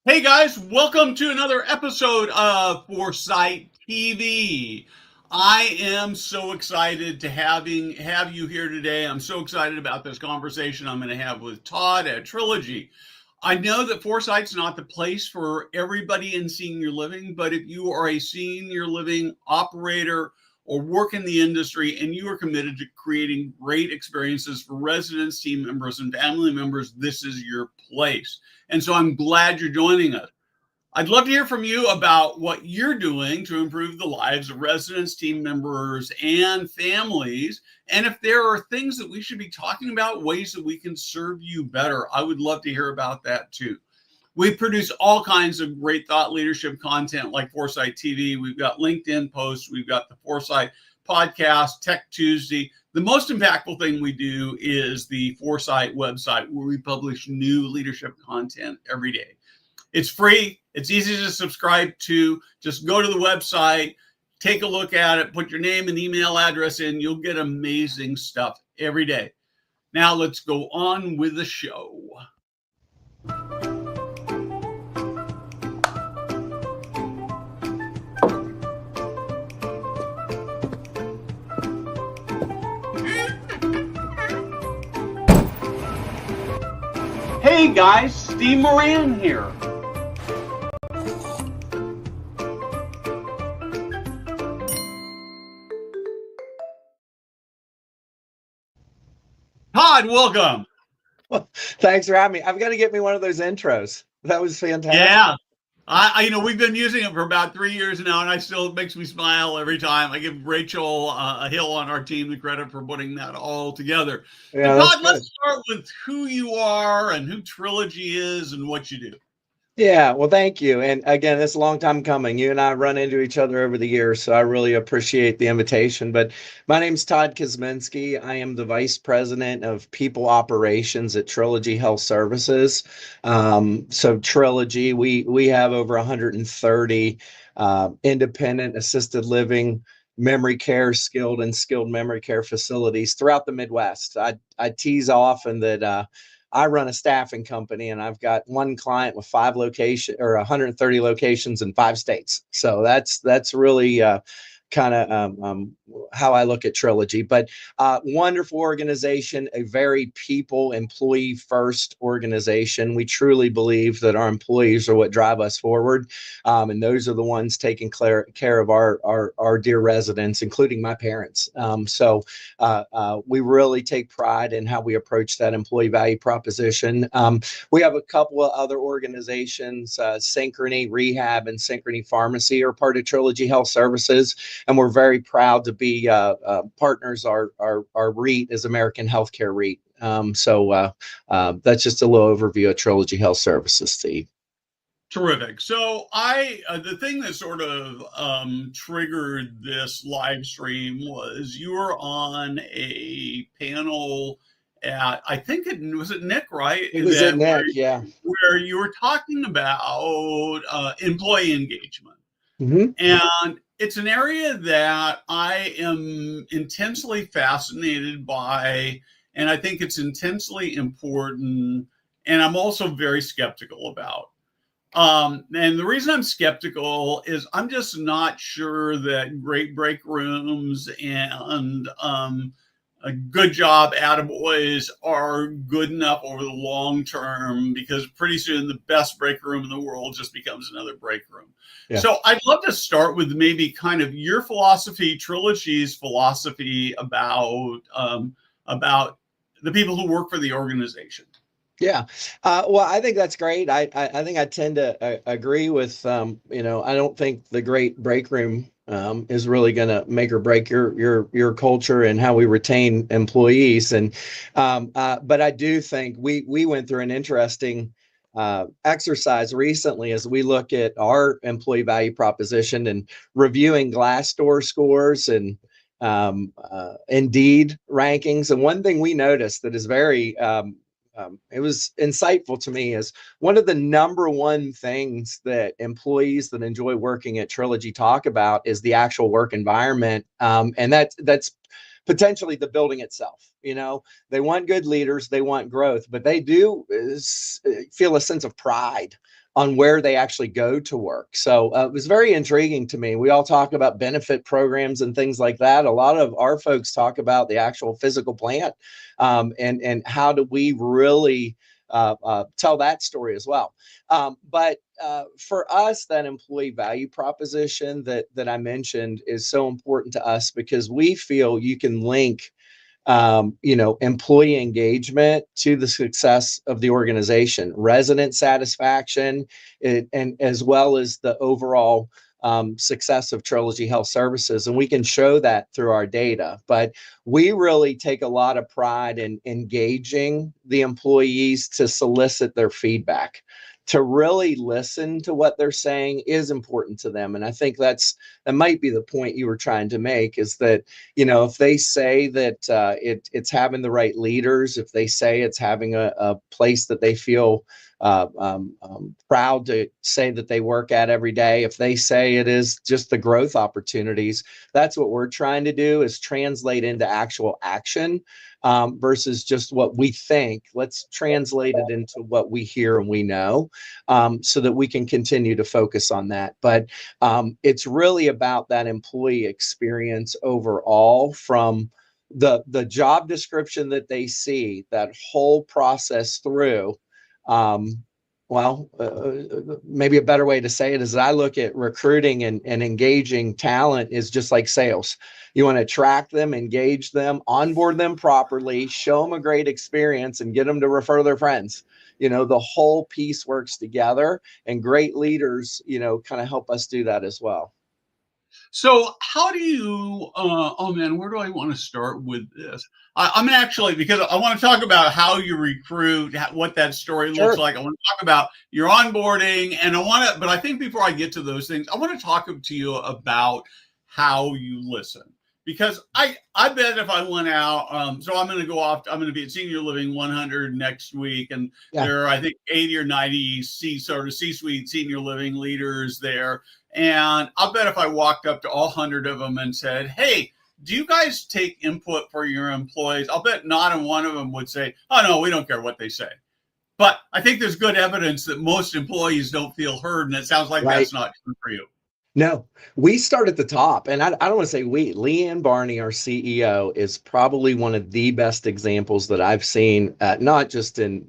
Hey guys, welcome to another episode of Foresight TV. I am so excited to have you here today. I'm so excited about this conversation I'm going to have with Todd at Trilogy. I know that Foresight's not the place for everybody in senior living, but if you are a senior living operator or work in the industry and you are committed to creating great experiences for residents, team members, and family members, this is your place. And so I'm glad you're joining us. I'd love to hear from you about what you're doing to improve the lives of residents, team members, and families. And if there are things that we should be talking about, ways that we can serve you better, I would love to hear about that too. We produce all kinds of great thought leadership content like Foresight TV. We've got LinkedIn posts. We've got the Foresight podcast, Tech Tuesday. The most impactful thing we do is the Foresight website where we publish new leadership content every day. It's free. It's easy to subscribe to. Just go to the website, take a look at it, put your name and email address in. You'll get amazing stuff every day. Now let's go on with the show. Hey guys, Steve Moran here. Todd, welcome. Well, thanks for having me. I've got to get me one of those intros. That was fantastic. Yeah. We've been using it for about 3 years now, and it makes me smile every time. I give Rachel Hill on our team the credit for putting that all together. Yeah, So, that's Todd, good. let's start with who you are and who Trilogy is and what you do. Yeah, well, thank you. And again, it's a long time coming. You and I run into each other over the years, so I really appreciate the invitation. But my name's Todd Kosminski. I am the Vice President of People Operations at Trilogy Health Services. So Trilogy, we have over 130 independent assisted living, memory care, skilled memory care facilities throughout the Midwest. I tease often that I run a staffing company and I've got one client with 130 locations in 5 states. So that's really kind of how I look at Trilogy. But wonderful organization, a very people, employee first organization. We truly believe that our employees are what drive us forward. And those are the ones taking care of our dear residents, including my parents. We really take pride in how we approach that employee value proposition. We have a couple of other organizations, Synchrony Rehab and Synchrony Pharmacy are part of Trilogy Health Services, and we're very proud to be partners. Our REIT is American Healthcare REIT. That's just a little overview of Trilogy Health Services, Steve. Terrific. So the thing that sort of triggered this live stream was you were on a panel at, I think it Nick, right? It was at Nick, yeah. Where you were talking about employee engagement. Mm-hmm. And it's an area that I am intensely fascinated by, and I think it's intensely important, and I'm also very skeptical about. And the reason I'm skeptical is I'm just not sure that great break rooms and a good job attaboys are good enough over the long term, because pretty soon the best break room in the world just becomes another break room. Yeah. So I'd love to start with maybe kind of your philosophy, Trilogy's philosophy about the people who work for the organization. Yeah. Well, I think that's great. I think I tend to agree with, I don't think the great break room is really going to make or break your culture and how we retain employees. And but I do think we went through an interesting exercise recently as we look at our employee value proposition and reviewing Glassdoor scores and Indeed rankings. And one thing we noticed that is very it was insightful to me is one of the number one things that employees that enjoy working at Trilogy talk about is the actual work environment. And that's potentially the building itself. They want good leaders, they want growth, but they do feel a sense of pride where they actually go to work. So it was very intriguing to me. We all talk about benefit programs and things like that. A lot of our folks talk about the actual physical plant, and how do we really tell that story as well. But for us, that employee value proposition that I mentioned is so important to us because we feel you can link employee engagement to the success of the organization, resident satisfaction, and as well as the overall success of Trilogy Health Services. And we can show that through our data. But we really take a lot of pride in engaging the employees to solicit their feedback. To really listen to what they're saying is important to them. And I think that might be the point you were trying to make, is that, if they say that it's having the right leaders, if they say it's having a place that they feel proud to say that they work at every day, if they say it is just the growth opportunities, that's what we're trying to do, is translate into actual action, versus just what we think. Let's translate it into what we hear and we know, so that we can continue to focus on that. But it's really about that employee experience overall, from the job description that they see, that whole process through. Maybe a better way to say it is, I look at recruiting and engaging talent is just like sales. You want to attract them, engage them, onboard them properly, show them a great experience, and get them to refer their friends. The whole piece works together, and great leaders, kind of help us do that as well. So how do you, oh man, where do I want to start with this? I'm actually, because I want to talk about how you recruit, what that story looks Sure. like. I want to talk about your onboarding, and but I think before I get to those things, I want to talk to you about how you listen. Because I bet if I went out, so I'm going to go off, I'm going to be at Senior Living 100 next week, and Yeah. there are, I think, 80 or 90 C-suite senior living leaders there. And I'll bet if I walked up to all 100 of them and said, hey, do you guys take input for your employees? I'll bet not one of them would say, oh, no, we don't care what they say. But I think there's good evidence that most employees don't feel heard, and it sounds like Right. that's not true for you. No, we start at the top. And I don't want to say we. Leanne Barney, our CEO, is probably one of the best examples that I've seen, not just in,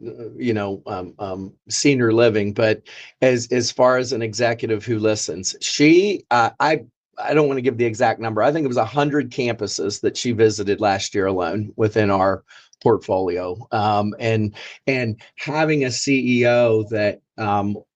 senior living, but as far as an executive who listens. I don't want to give the exact number. I think it was 100 campuses that she visited last year alone within our portfolio. And having a CEO that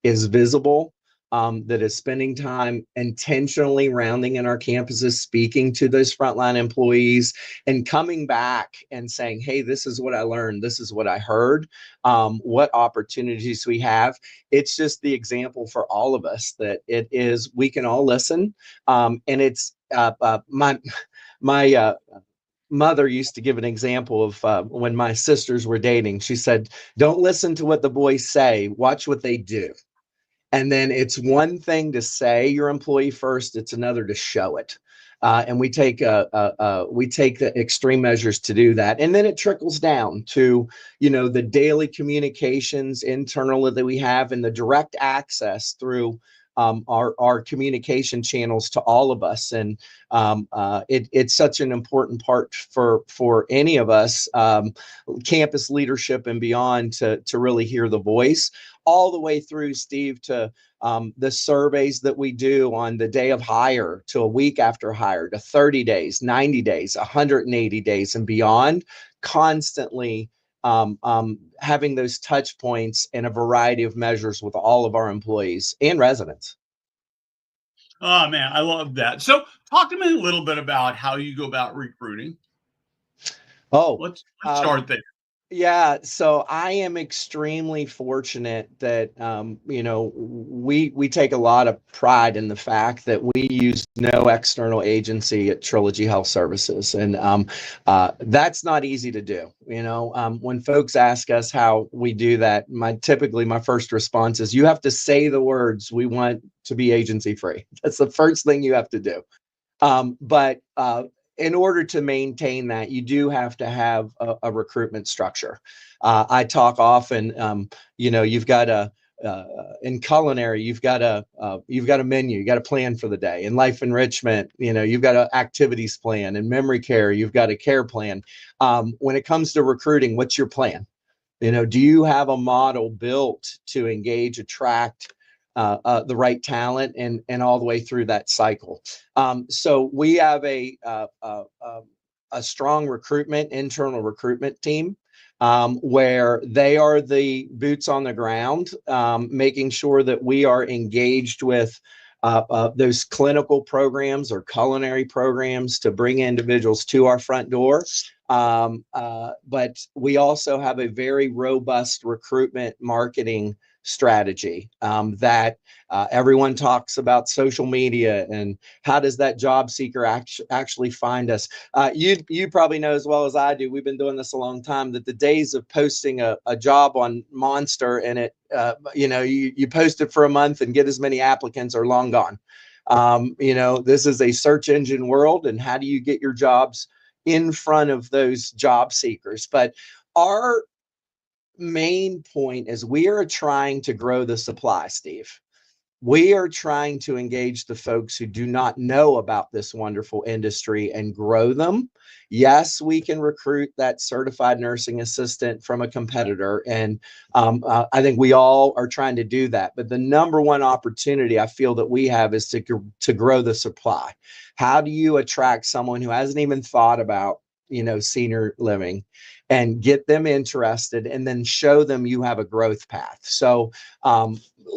is visible, that is spending time intentionally rounding in our campuses, speaking to those frontline employees, and coming back and saying, hey, this is what I learned. This is what I heard. What opportunities we have. It's just the example for all of us that we can all listen. And it's my mother used to give an example of when my sisters were dating. She said, don't listen to what the boys say, watch what they do. And then it's one thing to say your employee first; it's another to show it. And we take the extreme measures to do that, and then it trickles down to the daily communications internally that we have, and the direct access through our communication channels to all of us. And it's such an important part for any of us, campus leadership and beyond, to really hear the voice, all the way through, Steve, to the surveys that we do on the day of hire, to a week after hire, to 30 days, 90 days, 180 days and beyond, constantly having those touch points and a variety of measures with all of our employees and residents. Oh man, I love that. So talk to me a little bit about how you go about recruiting. Let's start there. Yeah, so I am extremely fortunate that we take a lot of pride in the fact that we use no external agency at Trilogy Health Services, and that's not easy to do. When folks ask us how we do that, typically my first response is, you have to say the words, we want to be agency free. That's the first thing you have to do. But in order to maintain that, you do have to have a recruitment structure. I talk often, you've got to in culinary, you've got a menu, you got a plan for the day. In life enrichment, you've got an activities plan. In memory care, you've got a care plan. When it comes to recruiting, what's your plan? Do you have a model built to engage, attract the right talent, and all the way through that cycle? So we have a strong internal recruitment team, where they are the boots on the ground, making sure that we are engaged with those clinical programs or culinary programs to bring individuals to our front door. But we also have a very robust recruitment marketing strategy, that everyone talks about social media and how does that job seeker actually find us. You probably know as well as I do, we've been doing this a long time, that the days of posting a job on Monster and it you post it for a month and get as many applicants are long gone. This is a search engine world, and how do you get your jobs in front of those job seekers? But our main point is we are trying to grow the supply, Steve. We are trying to engage the folks who do not know about this wonderful industry and grow them. Yes, we can recruit that certified nursing assistant from a competitor, and I think we all are trying to do that. But the number one opportunity I feel that we have is to grow the supply. How do you attract someone who hasn't even thought about senior living, and get them interested, and then show them you have a growth path? So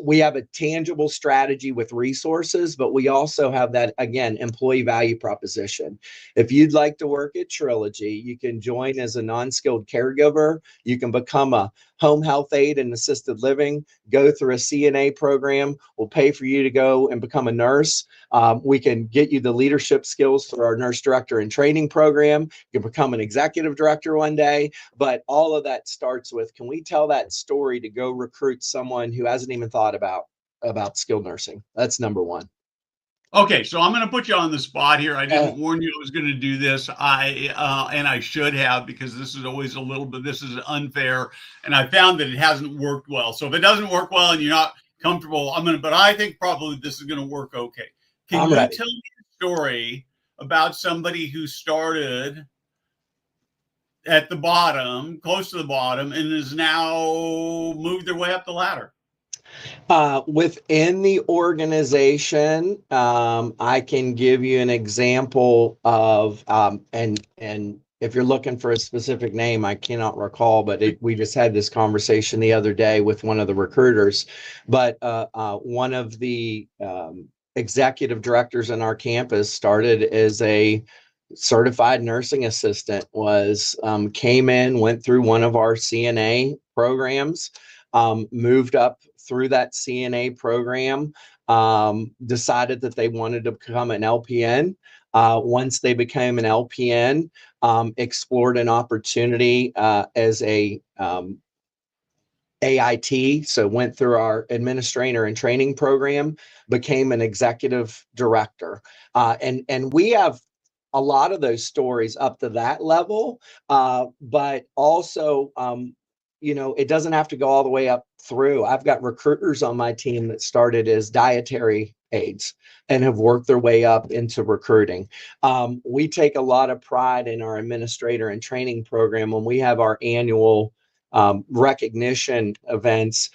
we have a tangible strategy with resources, but we also have that, again, employee value proposition. If you'd like to work at Trilogy, you can join as a non-skilled caregiver. You can become a home health aide and assisted living, go through a CNA program. We'll pay for you to go and become a nurse. We can get you the leadership skills through our nurse director and training program. You can become an executive director one day. But all of that starts with, can we tell that story to go recruit someone who hasn't even thought about skilled nursing? That's number one. Okay, so I'm going to put you on the spot here. I didn't warn you I was going to do this. And I should have, because this is always a little bit, this is unfair, and I found that it hasn't worked well. So if it doesn't work well and you're not comfortable, but I think probably this is going to work okay. Can you tell me a story about somebody who started at the bottom, close to the bottom, and is now moved their way up the ladder? Within the organization, I can give you an example of, and if you're looking for a specific name, I cannot recall, but we just had this conversation the other day with one of the recruiters. But one of the executive directors in our campus started as a certified nursing assistant, came in, went through one of our CNA programs, moved up through that CNA program, decided that they wanted to become an LPN. Once they became an LPN, explored an opportunity as a AIT, so went through our administrator and training program, became an executive director. And we have a lot of those stories up to that level, but also it doesn't have to go all the way up through. I've got recruiters on my team that started as dietary aides and have worked their way up into recruiting. We take a lot of pride in our administrator and training program. When we have our annual recognition events,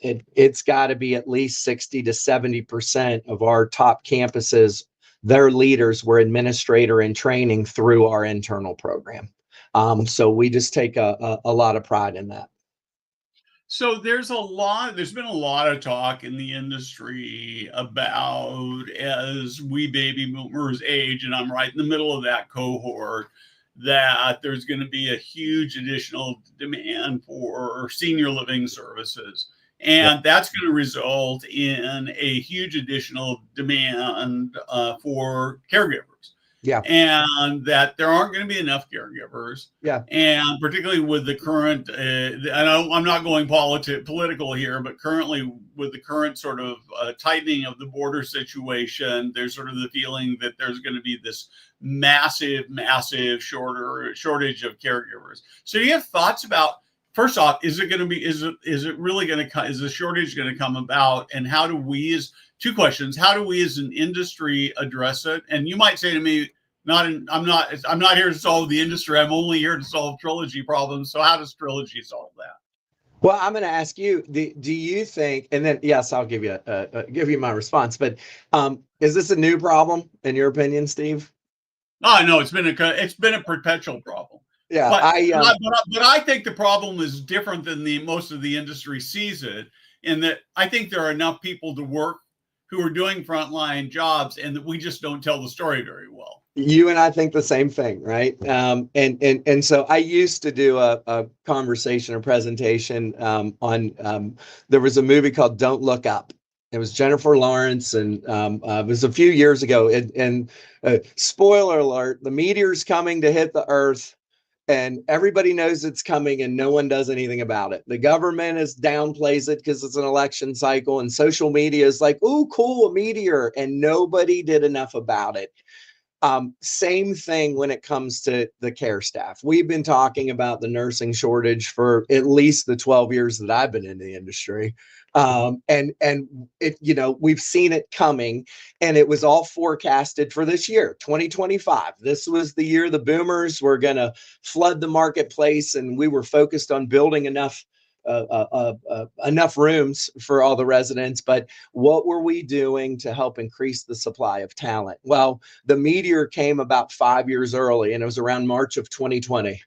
it's got to be at least 60 to 70% of our top campuses. Their leaders were administrator and training through our internal program. So we just take a lot of pride in that. So there's been a lot of talk in the industry about, as we baby boomers age, and I'm right in the middle of that cohort, that there's going to be a huge additional demand for senior living services. And that's going to result in a huge additional demand for caregivers. Yeah. And that there aren't going to be enough caregivers. Yeah. And particularly with the current, I'm not going political here, but currently with the current sort of tightening of the border situation, there's sort of the feeling that there's going to be this massive shortage of caregivers. So do you have thoughts about first off, is it going to be, is it really going to come, is the shortage going to come about? And how do we as, two questions, how do we as an industry address it? And you might say to me, I'm not here to solve the industry. I'm only here to solve Trilogy problems. So how does Trilogy solve that? Well, I'm going to ask you, do you think, and then, yes, I'll give you give you my response, but is this a new problem in your opinion, Steve? Oh, no, it's been a perpetual problem. Yeah, But I think the problem is different than the most of the industry sees it, in that I think there are enough people to work who are doing frontline jobs, and that we just don't tell the story very well. you and I think the same thing, right? And so I used to do a conversation or presentation on there was a movie called Don't Look Up. It was Jennifer Lawrence, and it was a few years ago. And spoiler alert: the meteor's coming to hit the Earth, and everybody knows it's coming, and no one does anything about it. The government is downplays it because it's an election cycle, and social media is like, "Ooh, cool, a meteor," and nobody did enough about it. Same thing when it comes to the care staff. We've been talking about the nursing shortage for at least the 12 years that I've been in the industry. And it, you know, we've seen it coming, and it was all forecasted for this year, 2025. This was the year the boomers were going to flood the marketplace, and we were focused on building enough rooms for all the residents. But what were we doing to help increase the supply of talent? Well, the meteor came about 5 years early, and it was around March of 2020.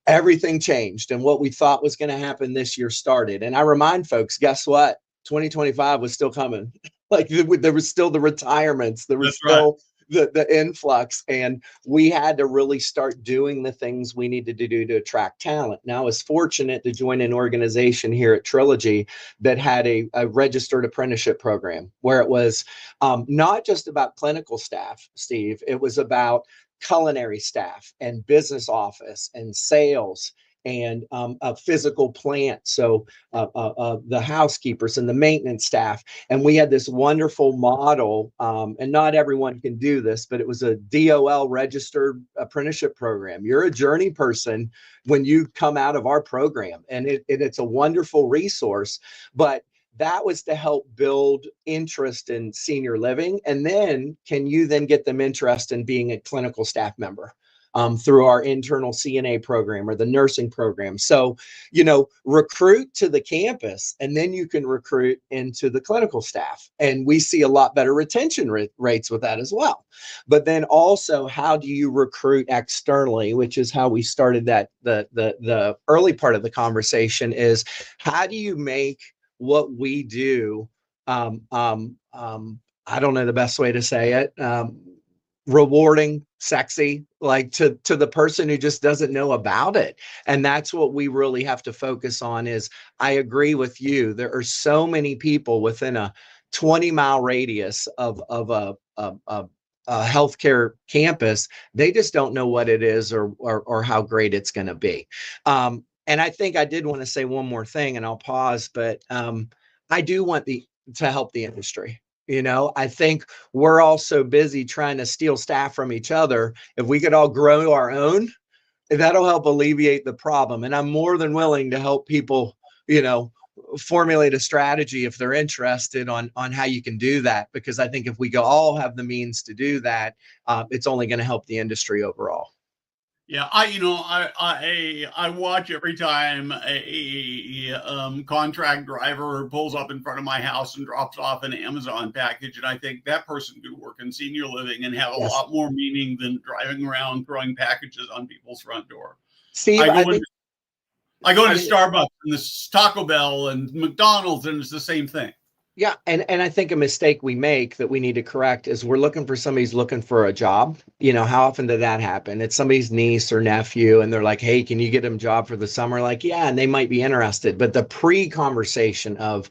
Everything changed, and what we thought was going to happen this year started. And I remind folks, guess what? 2025 was still coming. Like there was still the retirements, there was That's right. still the influx, and we had to really start doing the things we needed to do to attract talent. Now, I was fortunate to join an organization here at Trilogy that had a registered apprenticeship program where it was not just about clinical staff, Steve. It was about culinary staff and business office and sales and a physical plant. So the housekeepers and the maintenance staff. And we had this wonderful model, and not everyone can do this, but it was a DOL registered apprenticeship program. You're a journey person when you come out of our program, and it's a wonderful resource. But that was to help build interest in senior living. And then can you then get them interested in being a clinical staff member? Through our internal CNA program or the nursing program. So, you know, recruit to the campus, and then you can recruit into the clinical staff. And we see a lot better retention rates with that as well. But then also, how do you recruit externally, which is how we started that, the early part of the conversation is, how do you make what we do, I don't know the best way to say it, rewarding, sexy, like to the person who just doesn't know about it. And that's what we really have to focus on. Is I agree with you. There are so many people within a 20-mile radius of a healthcare campus. They just don't know what it is, or how great it's going to be. And I think I did want to say one more thing, and I'll pause, but I do want to help the industry. You know, I think we're all so busy trying to steal staff from each other. If we could all grow our own, that'll help alleviate the problem. And I'm more than willing to help people, you know, formulate a strategy if they're interested on how you can do that. Because I think if we all have the means to do that, it's only going to help the industry overall. Yeah, I watch every time a contract driver pulls up in front of my house and drops off an Amazon package, and I think that person could work in senior living and have a Yes. lot more meaning than driving around throwing packages on people's front door. Steve, I go into Starbucks and this Taco Bell and McDonald's, and it's the same thing. Yeah, and I think a mistake we make that we need to correct is we're looking for somebody who's looking for a job. You know, how often did that happen? It's somebody's niece or nephew, and they're like, "Hey, can you get them a job for the summer?" Like, yeah, and they might be interested. But the pre-conversation of,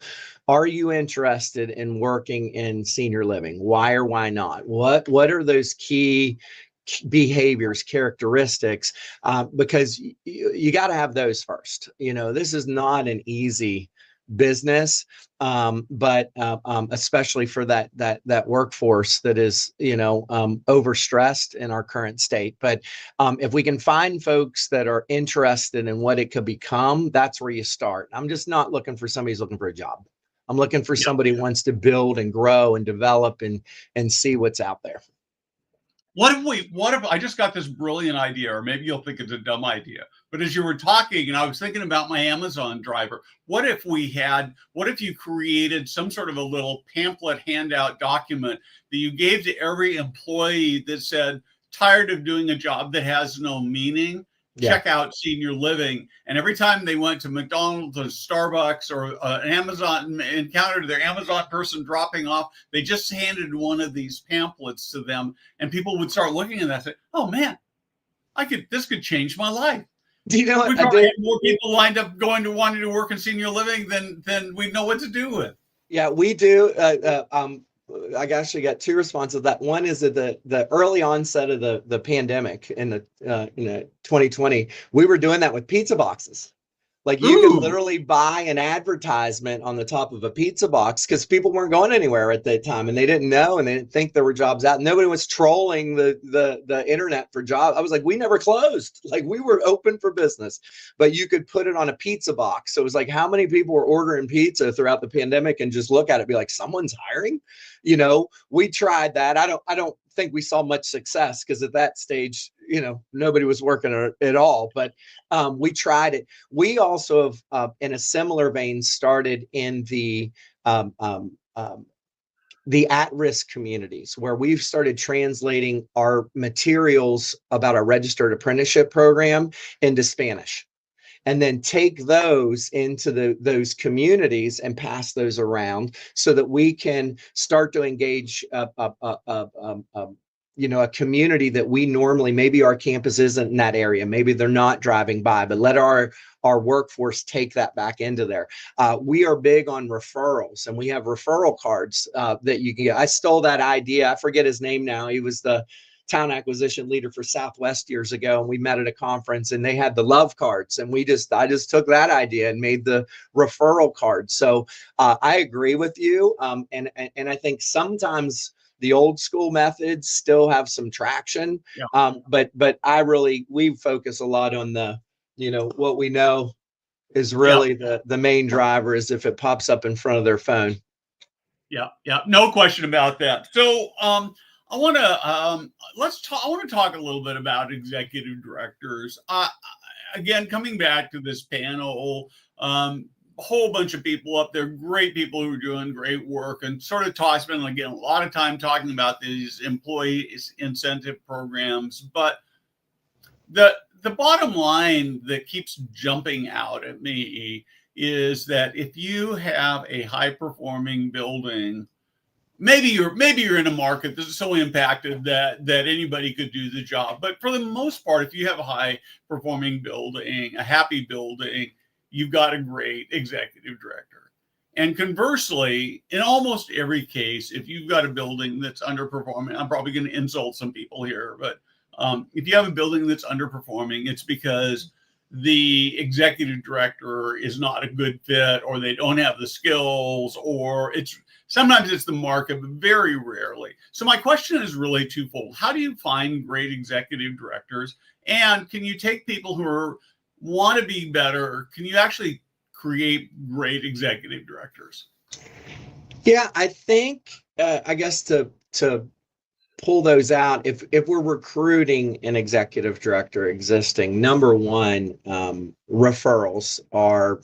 are you interested in working in senior living? Why or why not? What are those key behaviors, characteristics? Because you got to have those first. You know, this is not an easy business, but especially for that workforce that is, overstressed in our current state. But if we can find folks that are interested in what it could become, that's where you start. I'm just not looking for somebody who's looking for a job. I'm looking for somebody who wants to build and grow and develop and see what's out there. What if I just got this brilliant idea, or maybe you'll think it's a dumb idea, but as you were talking and I was thinking about my Amazon driver, what if you created some sort of a little pamphlet handout document that you gave to every employee that said, tired of doing a job that has no meaning? Check out senior living. And every time they went to McDonald's or Starbucks or an Amazon, encountered their Amazon person dropping off, they just handed one of these pamphlets to them, and people would start looking at that and say, oh man, this could change my life. Do you know what? We probably have more people lined up wanting to work in senior living than we know what to do with. Yeah, we do. I actually got two responses. That one is that the early onset of the pandemic in the 2020, we were doing that with pizza boxes. Like you could literally buy an advertisement on the top of a pizza box because people weren't going anywhere at that time and they didn't know and they didn't think there were jobs out. Nobody was trolling the internet for jobs. I was like, we never closed. Like we were open for business, but you could put it on a pizza box. So it was like, how many people were ordering pizza throughout the pandemic and just look at it, be like, someone's hiring? We tried that. I don't think we saw much success because at that stage, nobody was working at all, but we tried it. We also have, in a similar vein, started in the at-risk communities where we've started translating our materials about our registered apprenticeship program into Spanish. And then take those into those communities and pass those around so that we can start to engage a community that we normally, maybe our campus isn't in that area, maybe they're not driving by, but let our workforce take that back into there. We are big on referrals, and we have referral cards that you can get. I stole that idea. I forget his name now. He was the town acquisition leader for Southwest years ago, and we met at a conference and they had the love cards, and I just took that idea and made the referral card. So I agree with you, and I think sometimes the old school methods still have some traction, but we focus a lot on what we know is really the main driver is if it pops up in front of their phone. Yeah, no question about that. So I want to talk a little bit about executive directors. Again, coming back to this panel, a whole bunch of people up there, great people who are doing great work, and sort of spending again a lot of time talking about these employee incentive programs. But the bottom line that keeps jumping out at me is that if you have a high performing building, maybe you're in a market that's so impacted that anybody could do the job. But for the most part, if you have a high performing building, a happy building, you've got a great executive director. And conversely, in almost every case, if you've got a building that's underperforming, I'm probably going to insult some people here, but if you have a building that's underperforming, it's because the executive director is not a good fit, or they don't have the skills, or sometimes it's the market, but very rarely. So my question is really twofold. How do you find great executive directors? And can you take people who want to be better? Can you actually create great executive directors? Yeah, I think, I guess to pull those out, if we're recruiting an executive director existing, number one, referrals are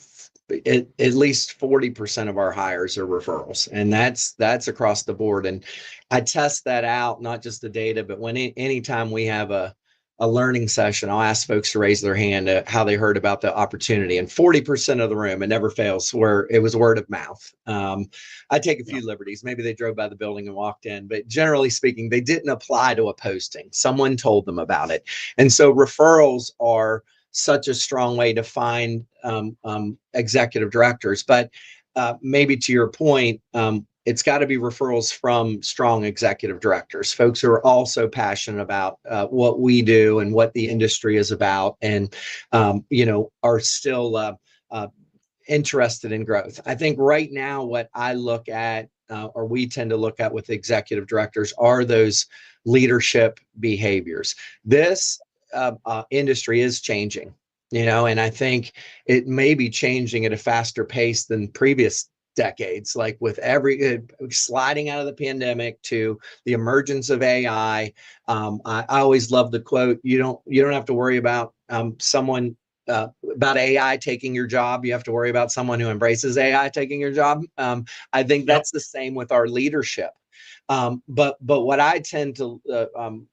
at least 40% of our hires are referrals, and that's across the board. And I test that out, not just the data, but anytime we have a learning session, I'll ask folks to raise their hand how they heard about the opportunity. And 40% of the room, it never fails, where it was word of mouth. I take a few liberties. Maybe they drove by the building and walked in, but generally speaking, they didn't apply to a posting. Someone told them about it. And so referrals are such a strong way to find executive directors. But maybe to your point, it's got to be referrals from strong executive directors, folks who are also passionate about what we do and what the industry is about, and are still interested in growth. I think right now what I look at, or we tend to look at with executive directors, are those leadership behaviors. This industry is changing, and I think it may be changing at a faster pace than previous decades, like with every sliding out of the pandemic to the emergence of AI. I always love the quote, you don't have to worry about someone about AI taking your job. You have to worry about someone who embraces AI taking your job. I think Yep. that's the same with our leadership. But what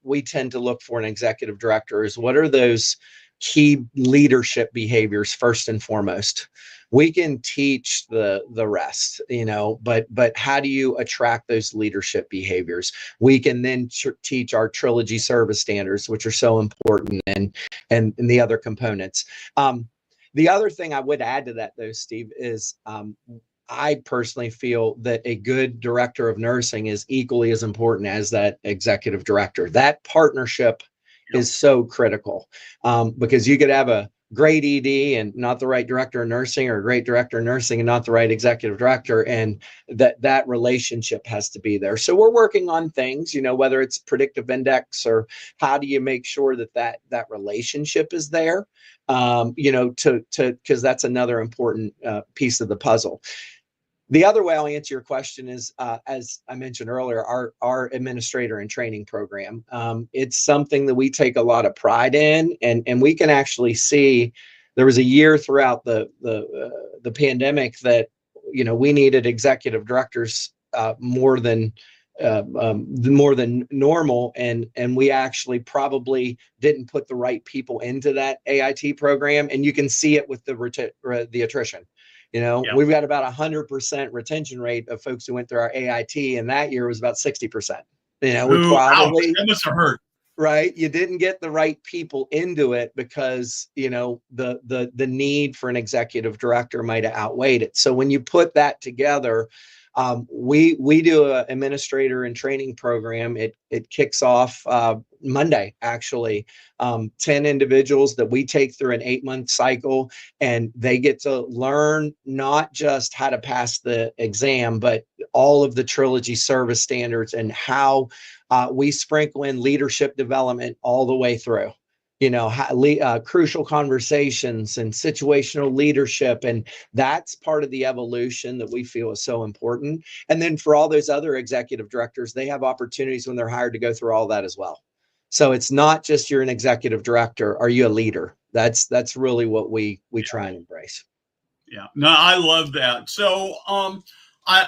we tend to look for an executive director is, what are those key leadership behaviors first and foremost? We can teach the rest, but how do you attract those leadership behaviors? We can then teach our Trilogy service standards, which are so important, and the other components. The other thing I would add to that, though, Steve, is I personally feel that a good director of nursing is equally as important as that executive director. That partnership is so critical, because you could have a great ED and not the right director of nursing, or a great director of nursing and not the right executive director, and that relationship has to be there. So we're working on things, whether it's predictive index, or how do you make sure that relationship is there, because that's another important piece of the puzzle. The other way I'll answer your question is, as I mentioned earlier, our administrator and training program. It's something that we take a lot of pride in, and we can actually see there was a year throughout the pandemic that we needed executive directors more than normal, and we actually probably didn't put the right people into that AIT program, and you can see it with the attrition. We've got about 100% retention rate of folks who went through our AIT, and that year was about 60%. We Ouch, probably, that must have hurt. right? You didn't get the right people into it because the need for an executive director might have outweighed it. So when you put that together, we do an administrator and training program. It kicks off Monday, actually. 10 individuals that we take through an 8-month cycle, and they get to learn not just how to pass the exam, but all of the Trilogy service standards, and how we sprinkle in leadership development all the way through. Crucial conversations and situational leadership. And that's part of the evolution that we feel is so important. And then for all those other executive directors, they have opportunities when they're hired to go through all that as well. So it's not just you're an executive director. Are you a leader? That's really what we try and embrace. Yeah, no, I love that. So, I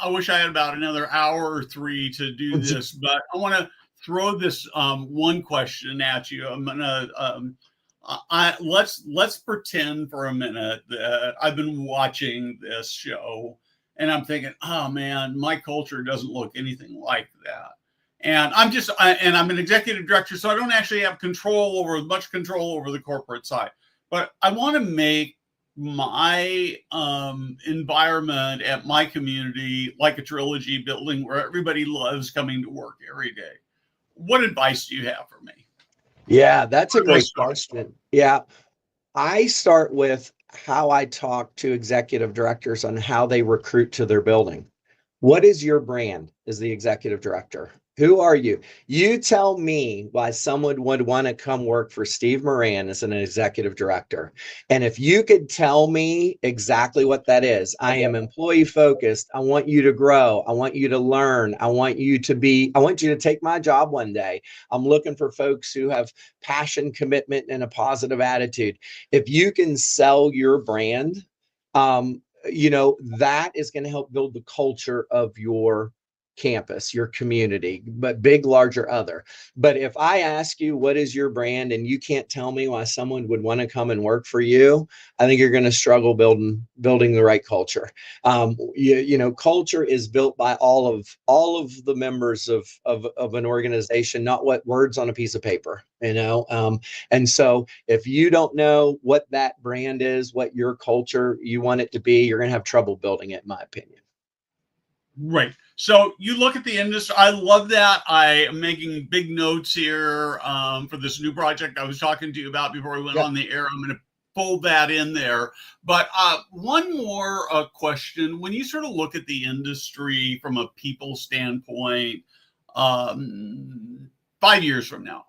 wish I had about another hour or 3 to do this, but I want to throw this one question at you. I'm gonna let's pretend for a minute that I've been watching this show, and I'm thinking, oh man, my culture doesn't look anything like that. And I'm an executive director, so I don't actually have much control over the corporate side. But I want to make my environment at my community like a Trilogy building where everybody loves coming to work every day. What advice do you have for me? Yeah, that's a great question. Yeah, I start with how I talk to executive directors on how they recruit to their building. What is your brand as the executive director? Who are you? You tell me why someone would want to come work for Steve Moran as an executive director. And if you could tell me exactly what that is, I am employee focused. I want you to grow. I want you to learn. I want you to take my job one day. I'm looking for folks who have passion, commitment, and a positive attitude. If you can sell your brand, that is going to help build the culture of your campus, your community, but big, larger, other. But if I ask you, what is your brand, and you can't tell me why someone would want to come and work for you, I think you're going to struggle building the right culture. Culture is built by all of the members of an organization, not what words on a piece of paper. And so if you don't know what that brand is, what your culture you want it to be, you're going to have trouble building it, in my opinion. Right. So you look at the industry. I love that. I am making big notes here for this new project I was talking to you about before we went on the air. I'm going to fold that in there. But one more question: when you sort of look at the industry from a people standpoint, 5 years from now,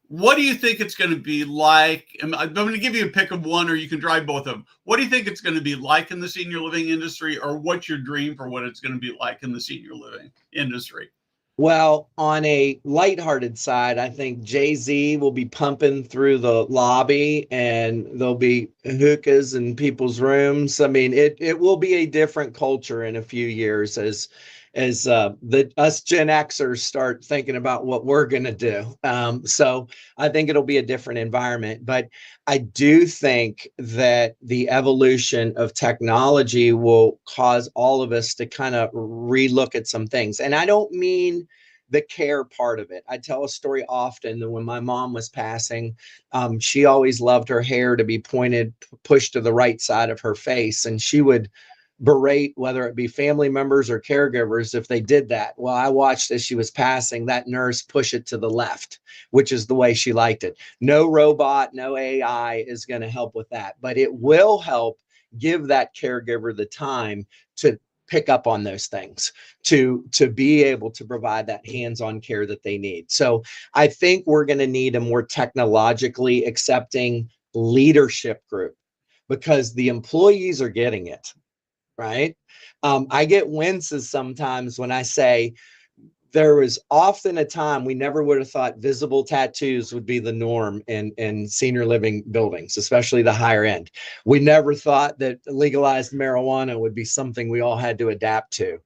what do you think it's going to be like? I'm going to give you a pick of one, or you can drive both of them. What do you think it's going to be like in the senior living industry, or what's your dream for what it's going to be like in the senior living industry? Well, on a lighthearted side, I think Jay-Z will be pumping through the lobby and there'll be hookahs in people's rooms. I mean, it will be a different culture in a few years as the us Gen Xers start thinking about what we're going to do. So I think it'll be a different environment, but I do think that the evolution of technology will cause all of us to kind of relook at some things. And I don't mean the care part of it. I tell a story often that when my mom was passing, she always loved her hair to be pointed, pushed to the right side of her face. And she would berate whether it be family members or caregivers if they did that. Well, I watched as she was passing that nurse push it to the left, which is the way she liked it. No robot, no AI is going to help with that, but it will help give that caregiver the time to pick up on those things, to be able to provide that hands-on care that they need. So I think we're going to need a more technologically accepting leadership group because the employees are getting it. Right. I get winces sometimes when I say there was often a time we never would have thought visible tattoos would be the norm in senior living buildings, especially the higher end. We never thought that legalized marijuana would be something we all had to adapt to.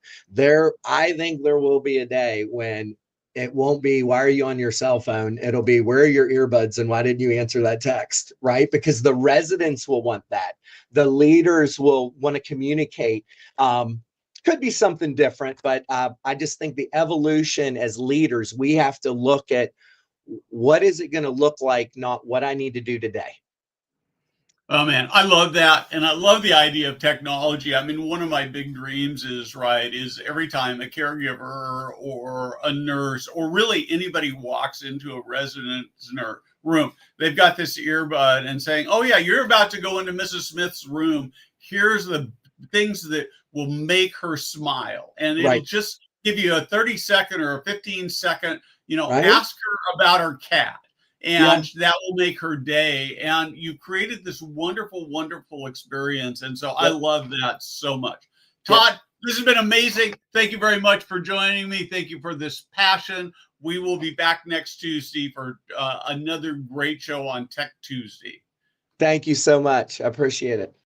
I think there will be a day when it won't be, why are you on your cell phone? It'll be, where are your earbuds and why didn't you answer that text? Right? Because the residents will want that. The leaders will want to communicate. Could be something different, but I just think the evolution as leaders, we have to look at what is it going to look like, not what I need to do today. Oh man, I love that. And I love the idea of technology. I mean, one of my big dreams is every time a caregiver or a nurse or really anybody walks into a resident's room, they've got this earbud and saying, oh yeah, you're about to go into Mrs. Smith's room. Here's the things that will make her smile. And it'll Right. just give you a 30-second or a 15-second, Right. ask her about her cat, Yeah. and that will make her day. And you created this wonderful, wonderful experience. And so I Yep. love that so much. Yep. Todd, this has been amazing. Thank you very much for joining me. Thank you for this passion. We will be back next Tuesday for another great show on Tech Tuesday. Thank you so much. I appreciate it.